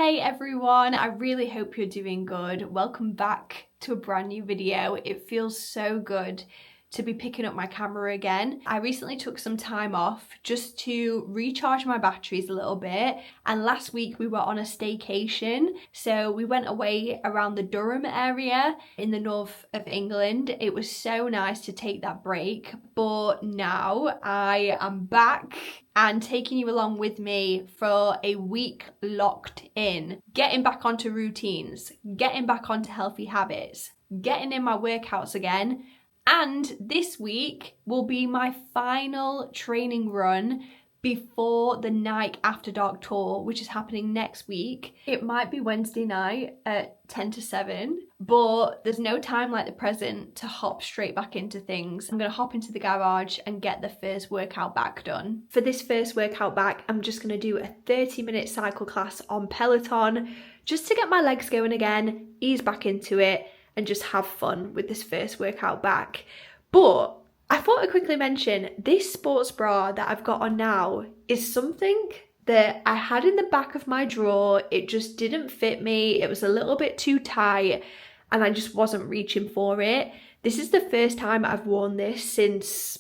Hey everyone, I really hope you're doing good. Welcome back to a brand new video. It feels so good to be picking up my camera again. I recently took some time off just to recharge my batteries a little bit, and last week we were on a staycation. So we went away around the Durham area in the north of England. It was so nice to take that break, but now I am back and taking you along with me for a week locked in, getting back onto routines, getting back onto healthy habits, getting in my workouts again. And this week will be my final training run before the Nike After Dark tour, which is happening next week. It might be Wednesday night at 10 to 7, but there's no time like the present to hop straight back into things. I'm gonna hop into the garage and get the first workout back done. For this first workout back, I'm just gonna do a 30-minute cycle class on Peloton, just to get my legs going again, ease back into it, and just have fun with this first workout back. But I thought I'd quickly mention this sports bra that I've got on now is something that I had in the back of my drawer. It just didn't fit me. It was a little bit too tight and I just wasn't reaching for it. This is the first time I've worn this since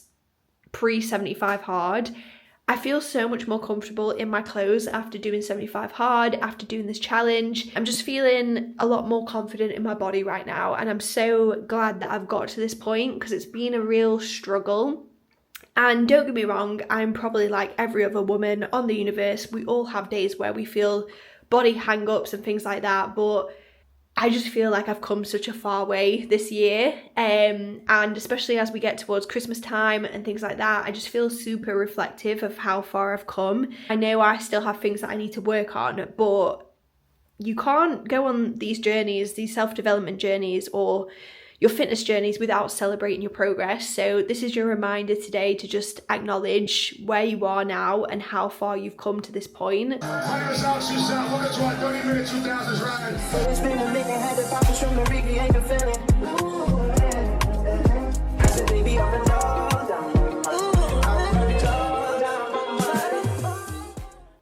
pre-75 hard. I feel so much more comfortable in my clothes after doing 75 hard, after doing this challenge. I'm just feeling a lot more confident in my body right now, and I'm so glad that I've got to this point because it's been a real struggle. And don't get me wrong, I'm probably like every other woman on the universe. We all have days where we feel body hang-ups and things like that, but I just feel like I've come such a far way this year, and especially as we get towards Christmas time and things like that, I just feel super reflective of how far I've come. I know I still have things that I need to work on, but you can't go on these journeys, these self-development journeys or your fitness journeys without celebrating your progress. So this is your reminder today to just acknowledge where you are now and how far you've come to this point.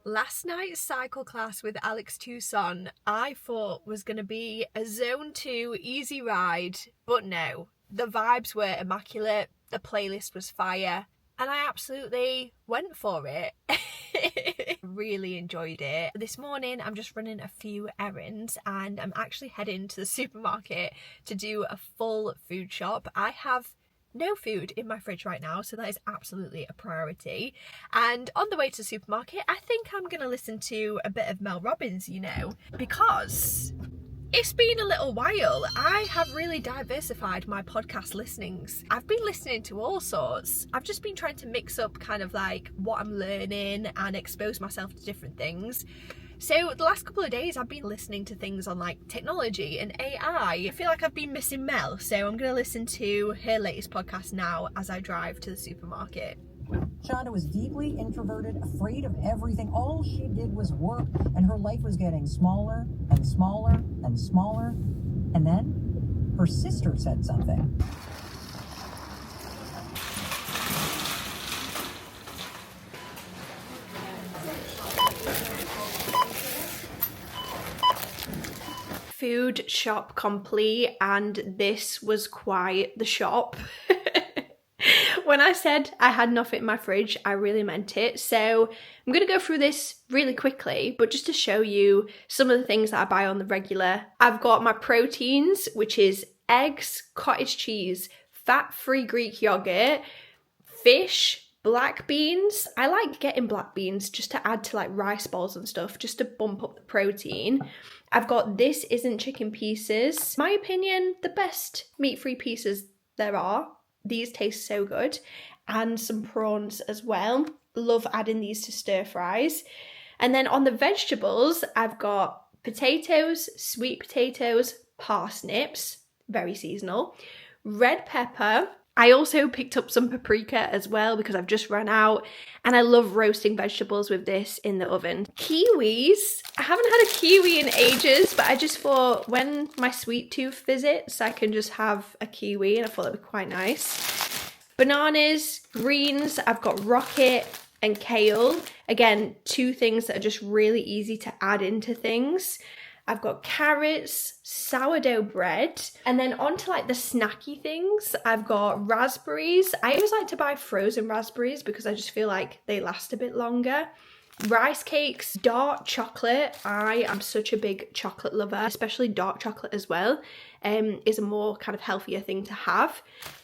Last night's cycle class with Alex Tucson I thought was going to be a zone 2 easy ride, but no, the vibes were immaculate, the playlist was fire, and I absolutely went for it. Really enjoyed it. This morning I'm just running a few errands and I'm actually heading to the supermarket to do a full food shop. I have no food in my fridge right now, so that is absolutely a priority. And on the way to the supermarket, I think I'm gonna listen to a bit of Mel Robbins, you know, because it's been a little while. I have really diversified my podcast listenings. I've been listening to all sorts. I've just been trying to mix up kind of like what I'm learning and expose myself to different things. So the last couple of days I've been listening to things on like technology and AI. I feel like I've been missing Mel, so I'm going to listen to her latest podcast now as I drive to the supermarket. Shonda was deeply introverted, afraid of everything. All she did was work, and her life was getting smaller and smaller and smaller. And then her sister said something. Food shop complete, and this was quite the shop. When I said I had nothing in my fridge, I really meant it. So I'm going to go through this really quickly, but just to show you some of the things that I buy on the regular. I've got my proteins, which is eggs, cottage cheese, fat-free Greek yogurt, fish, black beans. I like getting black beans just to add to like rice balls and stuff, just to bump up the protein. I've got This Isn't Chicken pieces. My opinion, the best meat-free pieces there are. These taste so good. And some prawns as well. Love adding these to stir fries. And then on the vegetables, I've got potatoes, sweet potatoes, parsnips, very seasonal, red pepper. I also picked up some paprika as well because I've just run out, and I love roasting vegetables with this in the oven. Kiwis. I haven't had a kiwi in ages, but I just thought when my sweet tooth visits, I can just have a kiwi, and I thought that would be quite nice. Bananas, greens, I've got rocket, and kale. Again, two things that are just really easy to add into things. I've got carrots, sourdough bread, and then onto like the snacky things, I've got raspberries. I always like to buy frozen raspberries because I just feel like they last a bit longer. Rice cakes, dark chocolate. I am such a big chocolate lover, especially dark chocolate as well, is a more kind of healthier thing to have.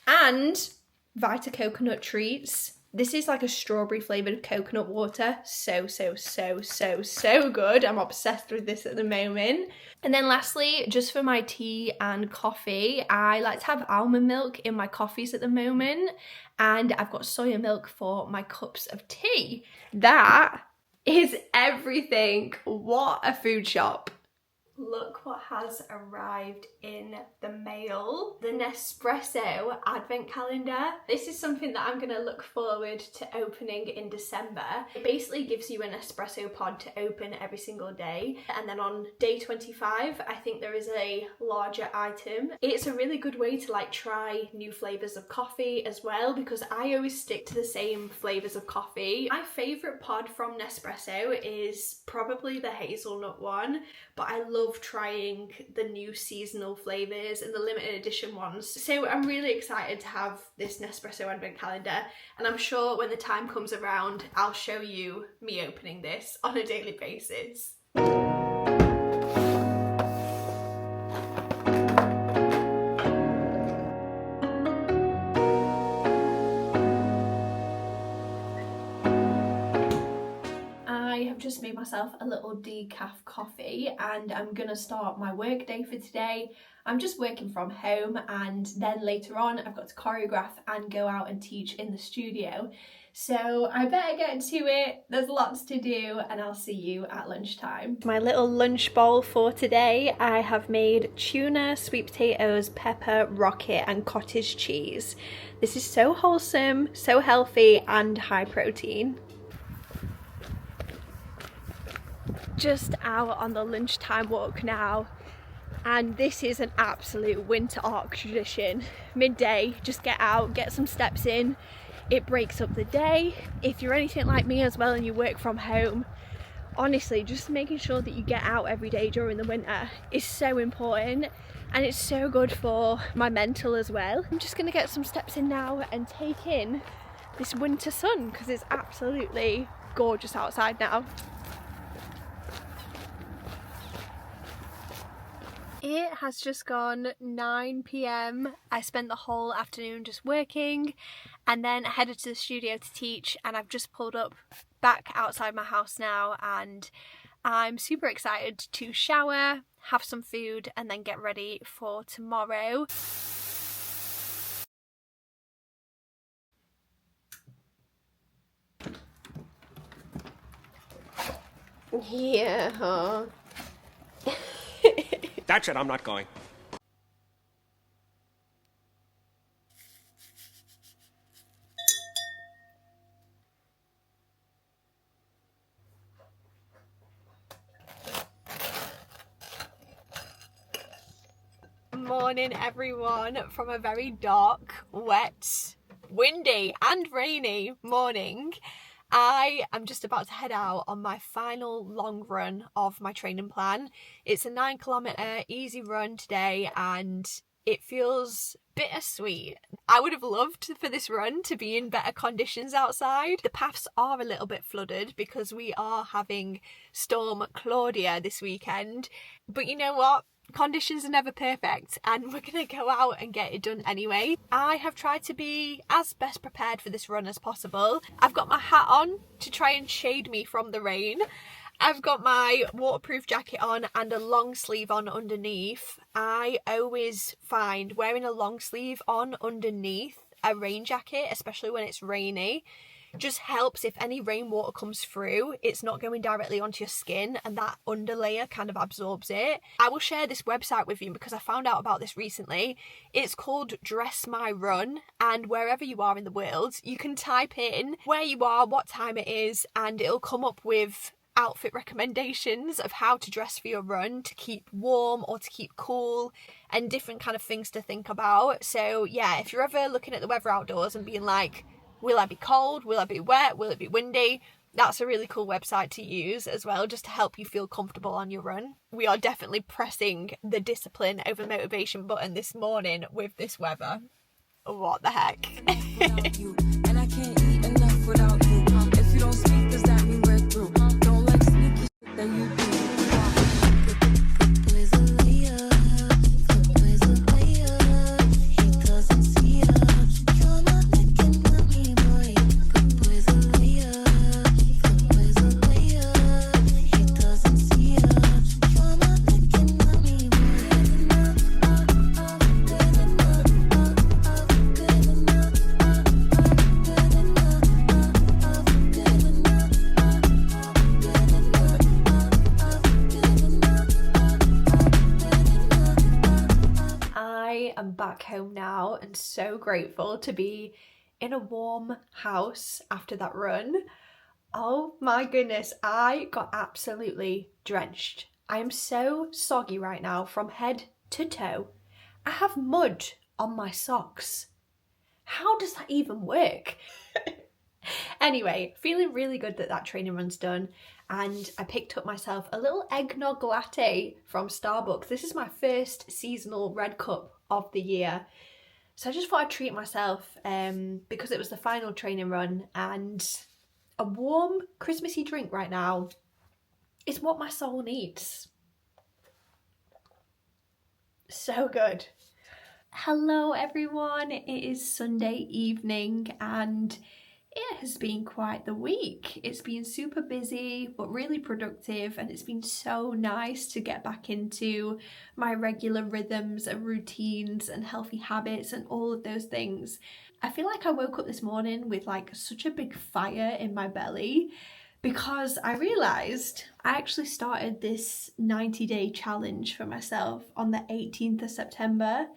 And Vita coconut treats. This is like a strawberry flavoured coconut water. So good. I'm obsessed with this at the moment. And then lastly, just for my tea and coffee, I like to have almond milk in my coffees at the moment. And I've got soya milk for my cups of tea. That is everything. What a food shop. Look what has arrived in the mail. The Nespresso Advent calendar. This is something that I'm going to look forward to opening in December. It basically gives you an espresso pod to open every single day. And then on day 25, I think there is a larger item. It's a really good way to like try new flavours of coffee as well, because I always stick to the same flavours of coffee. My favourite pod from Nespresso is probably the hazelnut one, but I love trying the new seasonal flavours and the limited edition ones. So I'm really excited to have this Nespresso Advent calendar, and I'm sure when the time comes around, I'll show you me opening this on a daily basis. I have just made myself a little decaf coffee and I'm gonna start my work day for today. I'm just working from home, and then later on I've got to choreograph and go out and teach in the studio. So I better get to it. There's lots to do, and I'll see you at lunchtime. My little lunch bowl for today, I have made tuna, sweet potatoes, pepper, rocket and cottage cheese. This is so wholesome, so healthy and high protein. Just out on the lunchtime walk now, and this is an absolute winter arc tradition. Midday, just get out, get some steps in. It breaks up the day. If you're anything like me as well and you work from home, honestly, just making sure that you get out every day during the winter is so important, and it's so good for my mental as well. I'm just gonna get some steps in now and take in this winter sun because it's absolutely gorgeous outside now. It has just gone 9 p.m. I spent the whole afternoon just working and then headed to the studio to teach, and I've just pulled up back outside my house now, and I'm super excited to shower, have some food and then get ready for tomorrow. Yeah. That's it, I'm not going. Morning everyone, from a very dark, wet, windy and rainy morning. I am just about to head out on my final long run of my training plan. It's a 9-kilometre easy run today and it feels bittersweet. I would have loved for this run to be in better conditions outside. The paths are a little bit flooded because we are having Storm Claudia this weekend. But you know what? Conditions are never perfect and we're gonna go out and get it done anyway. I have tried to be as best prepared for this run as possible. I've got my hat on to try and shade me from the rain. I've got my waterproof jacket on and a long sleeve on underneath. I always find wearing a long sleeve on underneath a rain jacket, especially when it's rainy, just helps. If any rainwater comes through, it's not going directly onto your skin and that underlayer kind of absorbs it. I will share this website with you because I found out about this recently. It's called Dress My Run, and wherever you are in the world, you can type in where you are, what time it is, and it'll come up with outfit recommendations of how to dress for your run to keep warm or to keep cool and different kind of things to think about. So yeah, if you're ever looking at the weather outdoors and being like, Will I be cold? Will I be wet? Will it be windy? That's a really cool website to use as well, just to help you feel comfortable on your run. We are definitely pressing the discipline over motivation button this morning with this weather. What the heck? And I can't eat enough without you. If you don't speak, does that mean we're through? Don't like sneaky shit that you do. I'm back home now and so grateful to be in a warm house after that run. Oh my goodness, I got absolutely drenched. I am so soggy right now from head to toe. I have mud on my socks. How does that even work? Anyway, feeling really good that training run's done, and I picked up myself a little eggnog latte from Starbucks. This is my first seasonal red cup of the year, so I just thought I'd treat myself because it was the final training run, and a warm Christmassy drink right now is what my soul needs. So good. Hello everyone, it is Sunday evening and it has been quite the week. It's been super busy but really productive, and it's been so nice to get back into my regular rhythms and routines and healthy habits and all of those things. I feel like I woke up this morning with like such a big fire in my belly because I realised I actually started this 90-day challenge for myself on the 18th of September.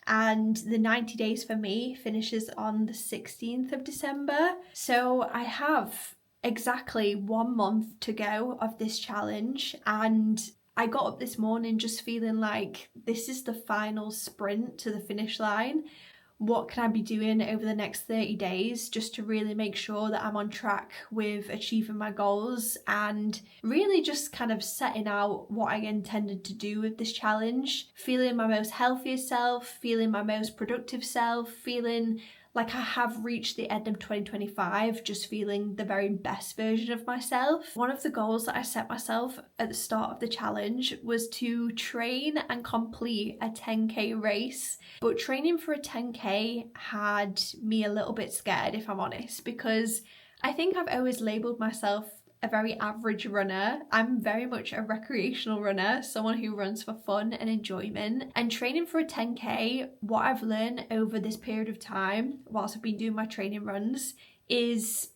And the 90 days for me finishes on the 16th of December. So I have exactly 1 month to go of this challenge. And I got up this morning just feeling like this is the final sprint to the finish line. What can I be doing over the next 30 days just to really make sure that I'm on track with achieving my goals, and really just kind of setting out what I intended to do with this challenge, feeling my most healthiest self, feeling my most productive self, feeling like I have reached the end of 2025, just feeling the very best version of myself. One of the goals that I set myself at the start of the challenge was to train and complete a 10k race. But training for a 10k had me a little bit scared, if I'm honest, because I think I've always labelled myself a very average runner. I'm very much a recreational runner, someone who runs for fun and enjoyment. And training for a 10k, what I've learned over this period of time whilst I've been doing my training runs is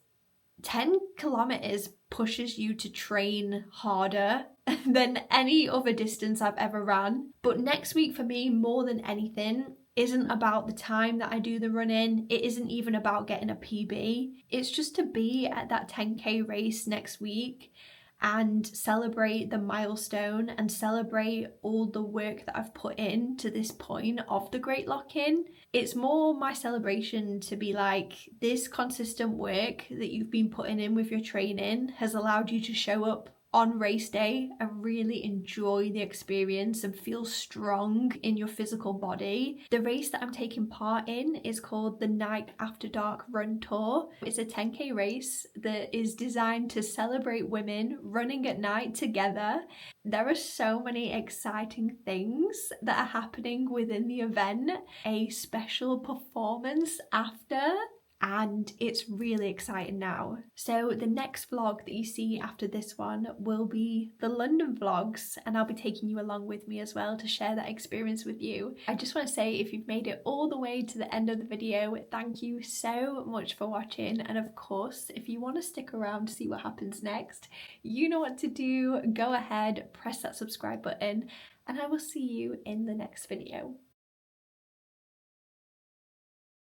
10 kilometers pushes you to train harder than any other distance I've ever ran. But next week for me, more than anything, isn't about the time that I do the run in. It isn't even about getting a PB. It's just to be at that 10k race next week and celebrate the milestone and celebrate all the work that I've put in to this point of the Great Lock-In. It's more my celebration to be like, this consistent work that you've been putting in with your training has allowed you to show up on race day and really enjoy the experience and feel strong in your physical body. The race that I'm taking part in is called the Night After Dark Run Tour. It's a 10k race that is designed to celebrate women running at night together. There are so many exciting things that are happening within the event. A special performance after, and it's really exciting now. So the next vlog that you see after this one will be the London vlogs, and I'll be taking you along with me as well to share that experience with you. I just want to say, if you've made it all the way to the end of the video, thank you so much for watching. And of course, if you want to stick around to see what happens next, you know what to do. Go ahead, press that subscribe button, and I will see you in the next video.